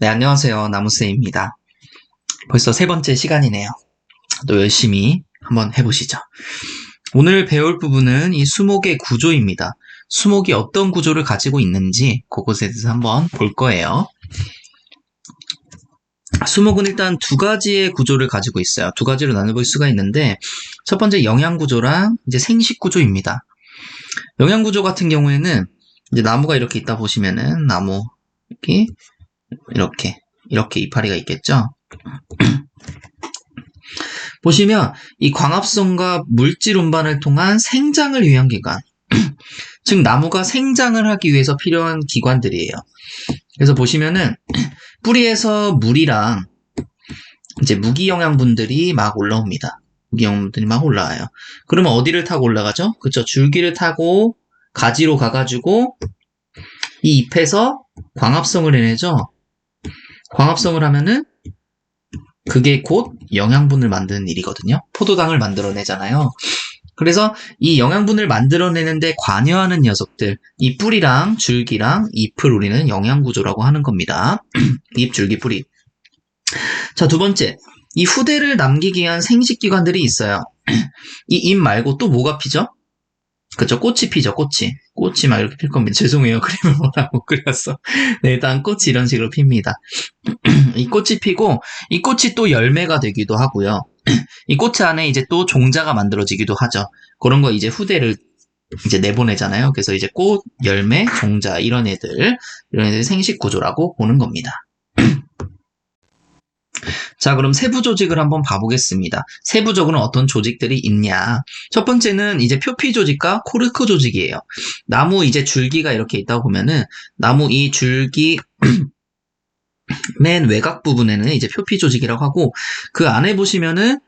네, 안녕하세요. 나무쌤입니다. 벌써 세 번째 시간이네요. 또 열심히 한번 해보시죠. 오늘 배울 부분은 이 수목의 구조입니다. 수목이 어떤 구조를 가지고 있는지 그것에 대해서 한번 볼 거예요. 수목은 일단 두 가지의 구조를 가지고 있어요. 두 가지로 나눠볼 수가 있는데 첫 번째 영양구조랑 이제 생식구조입니다. 영양구조 같은 경우에는 이제 나무가 이렇게 있다 보시면은 나무 이렇게 이파리가 있겠죠? 보시면 이 광합성과 물질 운반을 통한 생장을 위한 기관, 즉 나무가 생장을 하기 위해서 필요한 기관들이에요. 그래서 보시면은 뿌리에서 물이랑 이제 무기영양분들이 막 올라옵니다. 무기영양분들이 막 올라와요. 그러면 어디를 타고 올라가죠? 그쵸? 줄기를 타고 가지로 가가지고 이 잎에서 광합성을 해내죠. 광합성을 하면은 그게 곧 영양분을 만드는 일이거든요. 포도당을 만들어내잖아요. 그래서 이 영양분을 만들어내는데 관여하는 녀석들, 이 뿌리랑 줄기랑 잎을 우리는 영양구조라고 하는 겁니다. 잎, 줄기, 뿌리. 자, 두 번째. 이 후대를 남기기 위한 생식기관들이 있어요. 이 잎 말고 또 뭐가 피죠? 그쵸, 꽃이 피죠, 꽃이. 꽃이 막 이렇게 필 겁니다. 죄송해요, 그림을 못 그렸어. 네, 일단 꽃이 이런 식으로 핍니다. 이 꽃이 피고, 이 꽃이 또 열매가 되기도 하고요. 이 꽃 안에 이제 또 종자가 만들어지기도 하죠. 그런 거 이제 후대를 이제 내보내잖아요. 그래서 이제 꽃, 열매, 종자, 이런 애들 생식 구조라고 보는 겁니다. 자, 그럼 세부 조직을 한번 봐보겠습니다. 세부적으로는 어떤 조직들이 있냐. 첫 번째는 이제 표피 조직과 코르크 조직이에요. 나무 이제 줄기가 이렇게 있다고 보면은, 나무 이 줄기, 맨 외곽 부분에는 이제 표피 조직이라고 하고, 그 안에 보시면은,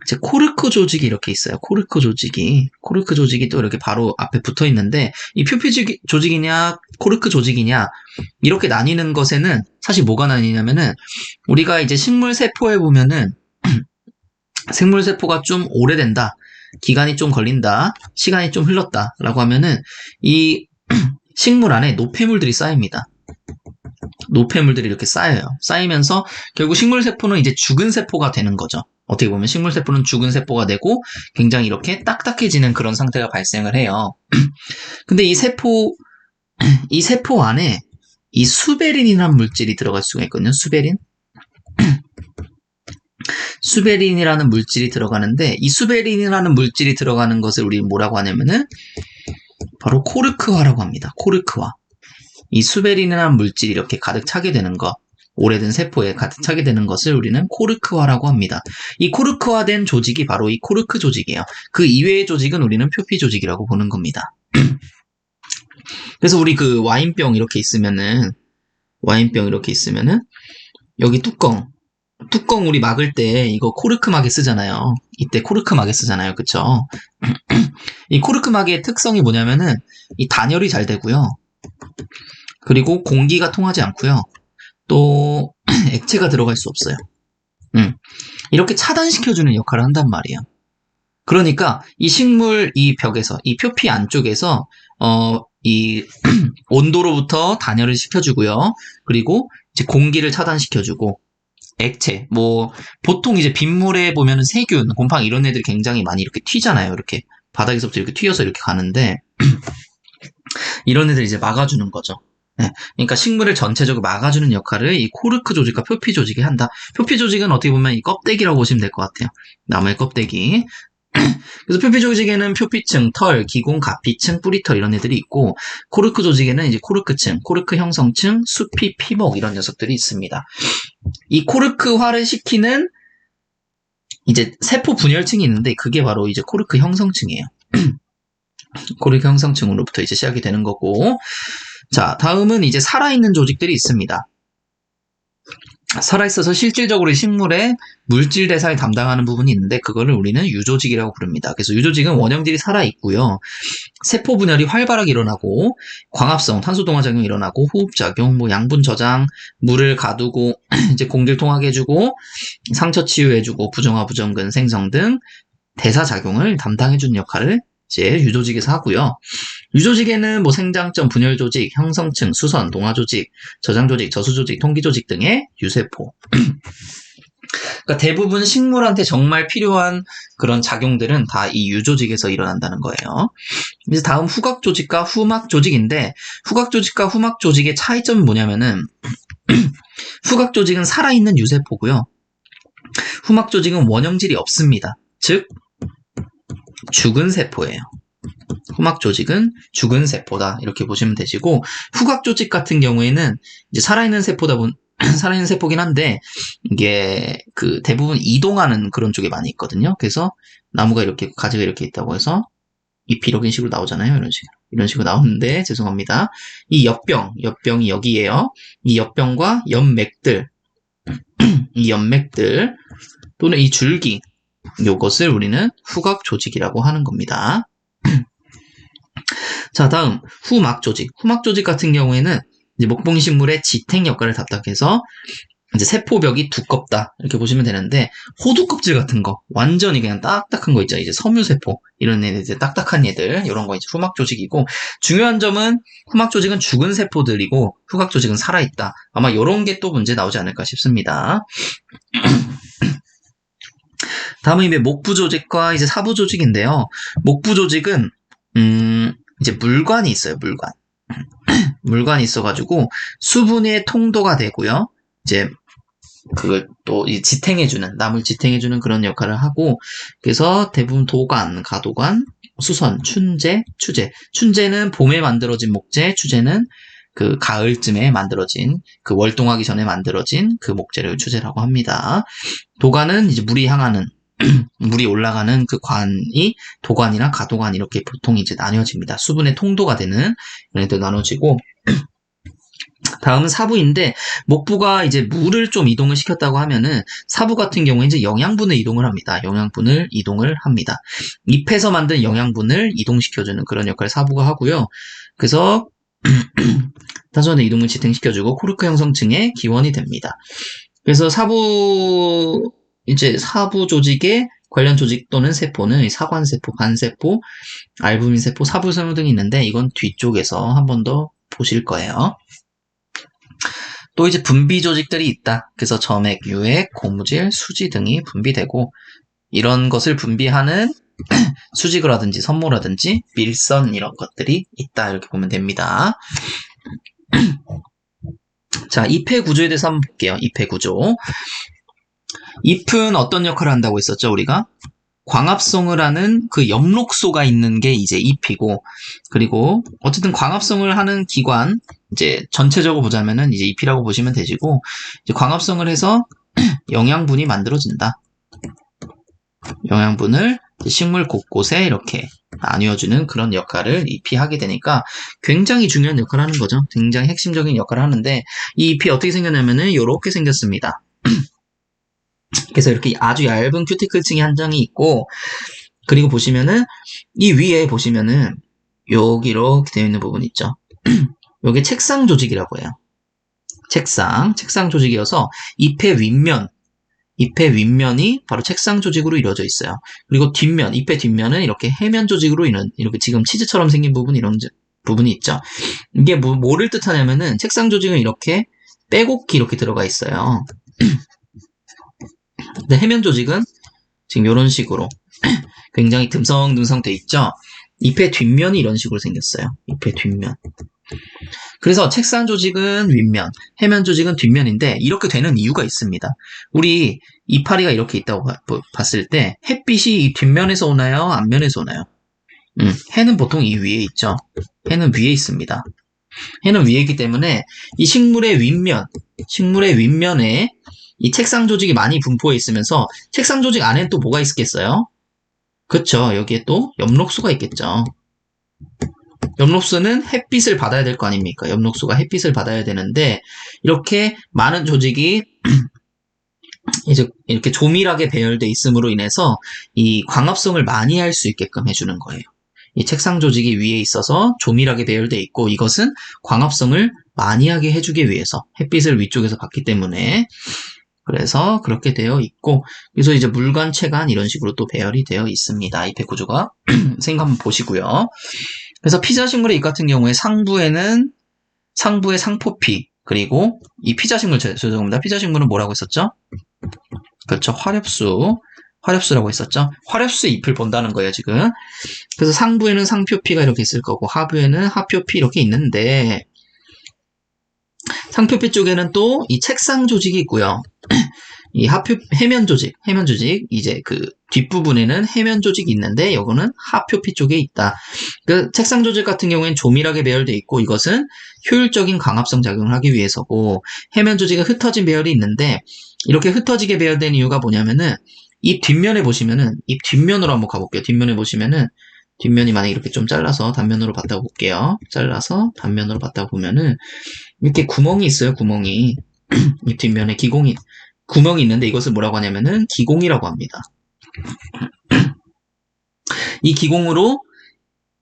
이제 코르크 조직이 이렇게 있어요. 코르크 조직이 또 이렇게 바로 앞에 붙어 있는데, 이 표피 조직이냐, 코르크 조직이냐, 이렇게 나뉘는 것에는 사실 뭐가 나뉘냐면은, 우리가 이제 식물 세포에 보면은, 생물 세포가 좀 오래된다, 기간이 좀 걸린다, 시간이 좀 흘렀다, 라고 하면은, 이 식물 안에 노폐물들이 쌓입니다. 노폐물들이 이렇게 쌓여요. 쌓이면서 결국 식물 세포는 이제 죽은 세포가 되는 거죠. 어떻게 보면 식물 세포는 죽은 세포가 되고 굉장히 이렇게 딱딱해지는 그런 상태가 발생을 해요. 근데 이 세포 안에 이 수베린이라는 물질이 들어갈 수가 있거든요. 수베린이라는 물질이 들어가는데 이 수베린이라는 물질이 들어가는 것을 우리 뭐라고 하냐면은 바로 코르크화라고 합니다. 코르크화. 이 수베린이라는 물질이 이렇게 가득 차게 되는 것, 오래된 세포에 가득 차게 되는 것을 우리는 코르크화라고 합니다. 이 코르크화된 조직이 바로 이 코르크 조직이에요. 그 이외의 조직은 우리는 표피 조직이라고 보는 겁니다. 그래서 우리 그 와인병 이렇게 있으면은 여기 뚜껑 우리 막을 때 이거 코르크 막에 쓰잖아요. 이때 코르크 막에 쓰잖아요. 그쵸? 이 코르크 막의 특성이 뭐냐면은 이 단열이 잘 되고요. 그리고 공기가 통하지 않고요. 또 액체가 들어갈 수 없어요. 이렇게 차단시켜주는 역할을 한단 말이에요. 그러니까 이 식물 이 벽에서 이 표피 안쪽에서 이 온도로부터 단열을 시켜주고요. 그리고 이제 공기를 차단시켜주고 액체 뭐 보통 이제 빗물에 보면은 세균, 곰팡이 이런 애들이 굉장히 많이 이렇게 튀잖아요. 이렇게 바닥에서부터 이렇게 튀어서 이렇게 가는데 이런 애들 이제 막아주는 거죠. 네, 그러니까 식물을 전체적으로 막아주는 역할을 이 코르크 조직과 표피 조직이 한다. 표피 조직은 어떻게 보면 이 껍데기라고 보시면 될 것 같아요. 나무의 껍데기. 그래서 표피 조직에는 표피층, 털, 기공, 가피층, 뿌리털 이런 애들이 있고 코르크 조직에는 이제 코르크층, 코르크 형성층, 수피, 피목 이런 녀석들이 있습니다. 이 코르크화를 시키는 이제 세포 분열층이 있는데 그게 바로 이제 코르크 형성층이에요. 코르크 형성층으로부터 이제 시작이 되는 거고 자, 다음은 이제 살아있는 조직들이 있습니다. 살아있어서 실질적으로 식물의 물질 대사를 담당하는 부분이 있는데 그거를 우리는 유조직이라고 부릅니다. 그래서 유조직은 원형들이 살아있고요. 세포 분열이 활발하게 일어나고 광합성, 탄소동화작용이 일어나고 호흡작용, 뭐 양분 저장, 물을 가두고 이제 공기를 통하게 해주고 상처 치유해주고 부정화, 부정근 생성 등 대사작용을 담당해주는 역할을 이제 유조직에서 하고요. 유조직에는 뭐 생장점, 분열조직, 형성층, 수선, 동화조직, 저장조직, 저수조직, 통기조직 등의 유세포. 그러니까 대부분 식물한테 정말 필요한 그런 작용들은 다 이 유조직에서 일어난다는 거예요. 이제 다음 후각조직과 후막조직인데, 후각조직과 후막조직의 차이점은 뭐냐면은 후각조직은 살아있는 유세포고요. 후막조직은 원형질이 없습니다. 즉 죽은 세포예요. 후막조직은 죽은 세포다 이렇게 보시면 되시고, 후각조직 같은 경우에는 이제 살아있는 살아있는 세포긴 한데 이게 그 대부분 이동하는 그런 쪽에 많이 있거든요. 그래서 나무가 이렇게 가지가 이렇게 있다고 해서 잎이 이런 식으로 나오잖아요. 이런 식으로 나오는데 죄송합니다. 이 엿병이 여기에요. 이 엿병과 엿맥들, 이 엿맥들 또는 이 줄기, 요것을 우리는 후각조직이라고 하는 겁니다. 자, 다음 후막조직. 후막조직 같은 경우에는 이제 목봉식물의 지탱 역할을 답답해서 이제 세포벽이 두껍다 이렇게 보시면 되는데, 호두 껍질 같은 거 완전히 그냥 딱딱한 거 있죠. 이제 섬유세포 이런 애들, 이제 딱딱한 얘들, 이런 거 이제 후막조직이고, 중요한 점은 후막조직은 죽은 세포들이고 후각조직은 살아있다. 아마 이런 게 또 문제 나오지 않을까 싶습니다. 다음은 이제 목부조직과 이제 사부조직인데요. 목부조직은 이제 물관이 있어요. 물관이 있어가지고 수분의 통도가 되고요. 이제 그걸 또 지탱해주는, 나물 지탱해주는 그런 역할을 하고, 그래서 대부분 도관, 가도관, 수선, 춘제, 추제. 춘제는 봄에 만들어진 목재, 추제는 그 가을쯤에 만들어진, 그 월동하기 전에 만들어진 그 목재를 추제라고 합니다. 도관은 이제 물이 올라가는 그 관이 도관이나 가도관 이렇게 보통 이제 나뉘어집니다. 수분의 통도가 되는 이런 애들 나눠지고, 다음은 사부인데, 목부가 이제 물을 좀 이동을 시켰다고 하면은 사부 같은 경우에 이제 영양분을 이동을 합니다. 잎에서 만든 영양분을 이동시켜주는 그런 역할을 사부가 하고요. 그래서 탄소의 이동을 지탱시켜주고 코르크 형성층의 기원이 됩니다. 그래서 사부 조직의 관련 조직 또는 세포는 사관세포, 간세포, 알부민세포, 사부세포 등이 있는데, 이건 뒤쪽에서 한 번 더 보실 거예요. 또 이제 분비 조직들이 있다. 그래서 점액, 유액, 고무질, 수지 등이 분비되고, 이런 것을 분비하는 수지구라든지 선모라든지 밀선 이런 것들이 있다. 이렇게 보면 됩니다. 자, 잎의 구조에 대해서 한번 볼게요. 잎의 구조. 잎은 어떤 역할을 한다고 했었죠, 우리가? 광합성을 하는 그 엽록소가 있는 게 이제 잎이고, 그리고 어쨌든 광합성을 하는 기관, 이제 전체적으로 보자면은 이제 잎이라고 보시면 되시고, 이제 광합성을 해서 영양분이 만들어진다. 영양분을 식물 곳곳에 이렇게 나뉘어주는 그런 역할을 잎이 하게 되니까 굉장히 중요한 역할을 하는 거죠. 굉장히 핵심적인 역할을 하는데, 이 잎이 어떻게 생겼냐면은 이렇게 생겼습니다. 그래서 이렇게 아주 얇은 큐티클층이 한 장이 있고, 그리고 보시면은 이 위에 보시면은 여기 이렇게 되어 있는 부분 있죠. 요게 책상 조직이라고 해요. 책상 조직이어서 잎의 윗면이 바로 책상 조직으로 이루어져 있어요. 그리고 잎의 뒷면은 이렇게 해면 조직으로 이렇게 지금 치즈처럼 생긴 이런 부분이 있죠. 이게 뭐를 뜻하냐면은 책상 조직은 이렇게 빼곡히 이렇게 들어가 있어요. 근데 해면 조직은 지금 이런 식으로 굉장히 듬성듬성 돼 있죠. 잎의 뒷면이 이런 식으로 생겼어요. 잎의 뒷면. 그래서 책상 조직은 윗면, 해면 조직은 뒷면인데, 이렇게 되는 이유가 있습니다. 우리 이파리가 이렇게 있다고 봤을 때 햇빛이 이 뒷면에서 오나요? 앞면에서 오나요? 해는 보통 이 위에 있죠. 해는 위에 있습니다. 해는 위에 있기 때문에 이 식물의 윗면에 이 책상 조직이 많이 분포해 있으면서, 책상 조직 안에는 또 뭐가 있겠어요? 그쵸, 여기에 또 엽록소가 있겠죠. 엽록소는 햇빛을 받아야 될 거 아닙니까? 엽록소가 햇빛을 받아야 되는데, 이렇게 많은 조직이 이제 이렇게 조밀하게 배열되어 있음으로 인해서 이 광합성을 많이 할 수 있게끔 해주는 거예요. 이 책상 조직이 위에 있어서 조밀하게 배열되어 있고, 이것은 광합성을 많이 하게 해주기 위해서 햇빛을 위쪽에서 받기 때문에, 그래서 그렇게 되어 있고, 그래서 이제 물관, 체관 이런 식으로 또 배열이 되어 있습니다. 잎의 구조가. 생각 한번 보시고요. 그래서 피자식물의 잎 같은 경우에 상부의 상포피, 그리고 이 피자식물, 죄송합니다. 피자식물은 뭐라고 했었죠? 그렇죠. 화렵수라고 했었죠. 화렵수 잎을 본다는 거예요, 지금. 그래서 상부에는 상표피가 이렇게 있을 거고, 하부에는 하표피 이렇게 있는데, 상표피 쪽에는 또 이 책상 조직이 있고요. 이 해면 조직, 이제 그 뒷부분에는 해면 조직이 있는데, 요거는 하표피 쪽에 있다. 그 책상 조직 같은 경우에는 조밀하게 배열되어 있고, 이것은 효율적인 광합성 작용을 하기 위해서고, 해면 조직은 흩어진 배열이 있는데, 이렇게 흩어지게 배열된 이유가 뭐냐면은, 이 뒷면에 보시면은, 이 뒷면으로 한번 가볼게요. 뒷면에 보시면은, 뒷면이 만약에 이렇게 좀 잘라서 단면으로 봤다고 볼게요. 잘라서 단면으로 봤다고 보면은, 이렇게 구멍이 있어요, 구멍이. 이 뒷면에 구멍이 있는데 이것을 뭐라고 하냐면은 기공이라고 합니다. 이 기공으로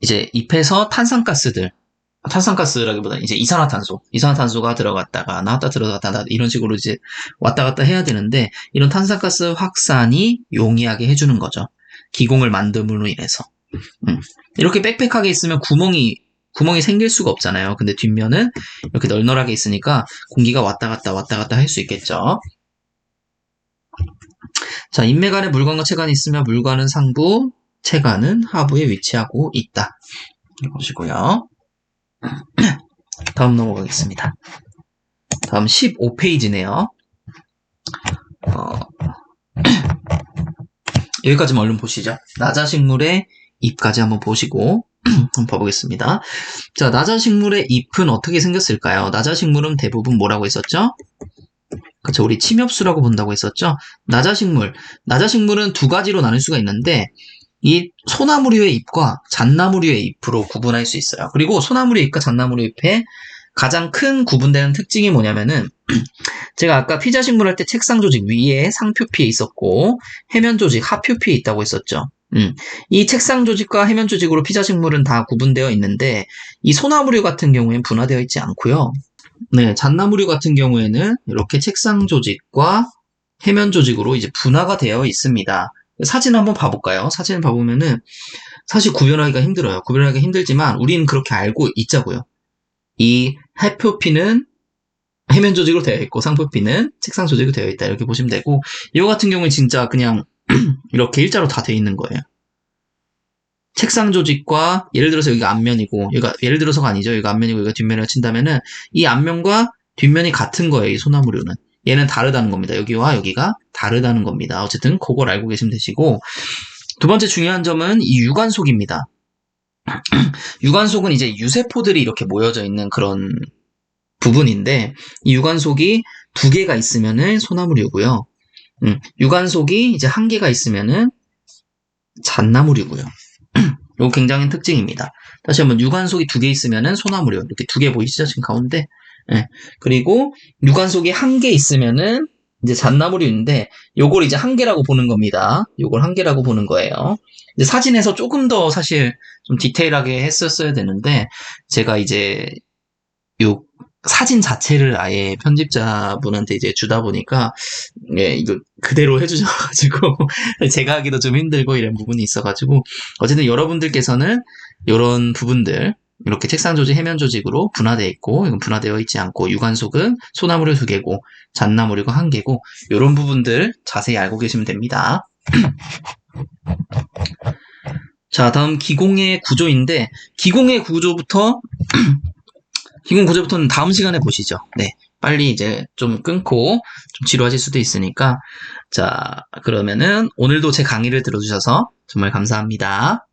이제 잎에서 탄산가스라기보다 이제 이산화탄소가 들어갔다가 나왔다 들어갔다 이런 식으로 이제 왔다 갔다 해야 되는데 이런 탄산가스 확산이 용이하게 해주는 거죠. 기공을 만듦으로 인해서. 이렇게 빽빽하게 있으면 구멍이 생길 수가 없잖아요. 근데 뒷면은 이렇게 널널하게 있으니까 공기가 왔다 갔다 할 수 있겠죠. 자, 인맥 안에 물관과 체관이 있으면 물관은 상부, 체관은 하부에 위치하고 있다. 보시고요. 다음 넘어가겠습니다. 다음 15페이지네요. 여기까지만 얼른 보시죠. 나자식물의 잎까지 한번 보시고 한번 봐보겠습니다. 자, 나자식물의 잎은 어떻게 생겼을까요? 나자식물은 대부분 뭐라고 했었죠? 그렇죠. 우리 침엽수라고 본다고 했었죠. 나자식물은 두 가지로 나눌 수가 있는데 이 소나무류의 잎과 잣나무류의 잎으로 구분할 수 있어요. 그리고 소나무류 잎과 잣나무류 잎의 가장 큰 구분되는 특징이 뭐냐면은 제가 아까 피자식물 할 때 책상 조직 위에 상표피에 있었고 해면 조직 하표피에 있다고 했었죠. 이 책상 조직과 해면 조직으로 피자식물은 다 구분되어 있는데 이 소나무류 같은 경우에는 분화되어 있지 않고요. 네, 잣나무류 같은 경우에는 이렇게 책상 조직과 해면 조직으로 이제 분화가 되어 있습니다. 사진 한번 봐볼까요? 사진을 봐보면은 사실 구별하기가 힘들어요. 구별하기가 힘들지만 우리는 그렇게 알고 있자고요. 이 하표피는 해면 조직으로 되어 있고 상표피는 책상 조직으로 되어 있다. 이렇게 보시면 되고 이거 같은 경우는 진짜 그냥 이렇게 일자로 다 되어 있는 거예요. 책상 조직과 예를 들어서 여기가 앞면이고 여기가 예를 들어서가 아니죠. 여기가 앞면이고 여기가 뒷면이라고 친다면은 이 앞면과 뒷면이 같은 거예요. 이 소나무류는. 얘는 다르다는 겁니다. 여기와 여기가 다르다는 겁니다. 어쨌든 그걸 알고 계시면 되시고 두 번째 중요한 점은 이 유관속입니다. 유관속은 이제 유세포들이 이렇게 모여져 있는 그런 부분인데 이 유관속이 두 개가 있으면은 소나무류고요. 유관속이 이제 한 개가 있으면은 잣나무류고요. 이거 굉장히 특징입니다. 다시 한번 유관속이 두 개 있으면은 소나무류 이렇게 두 개 보이시죠 지금 가운데? 네. 그리고 유관속이 한 개 있으면은 이제 잣나무류인데 요걸 이제 한 개라고 보는 겁니다. 요걸 한 개라고 보는 거예요. 이제 사진에서 조금 더 사실 좀 디테일하게 했었어야 되는데 제가 이제 요 사진 자체를 아예 편집자분한테 이제 주다 보니까 예, 이거 그대로 해주셔가지고 제가 하기도 좀 힘들고 이런 부분이 있어가지고 어쨌든 여러분들께서는 이런 부분들 이렇게 책상 조직, 해면 조직으로 분화되어 있고 이건 분화되어 있지 않고 유관속은 소나무류 2개고 잣나무류가 1개고 이런 부분들 자세히 알고 계시면 됩니다. 자, 다음 기공의 구조인데 기공 구조부터는 다음 시간에 보시죠. 네. 빨리 이제 좀 끊고 좀 지루하실 수도 있으니까. 자, 그러면은 오늘도 제 강의를 들어주셔서 정말 감사합니다.